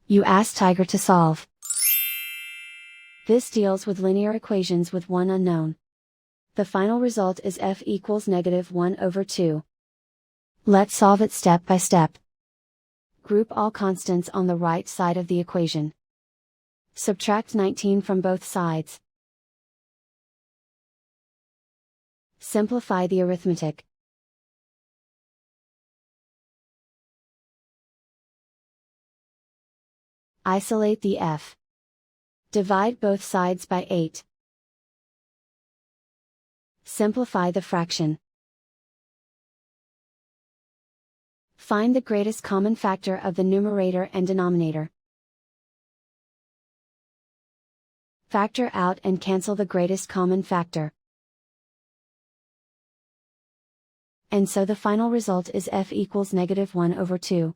You ask Tiger to solve. This deals with linear equations with one unknown. The final result is f equals -1/2. Let's solve it step by step. Group all constants on the right side of the equation. Subtract 19 from both sides. Simplify the arithmetic. Isolate the f. Divide both sides by 8. Simplify the fraction. Find the greatest common factor of the numerator and denominator. Factor out and cancel the greatest common factor. And so the final result is f equals -1/2.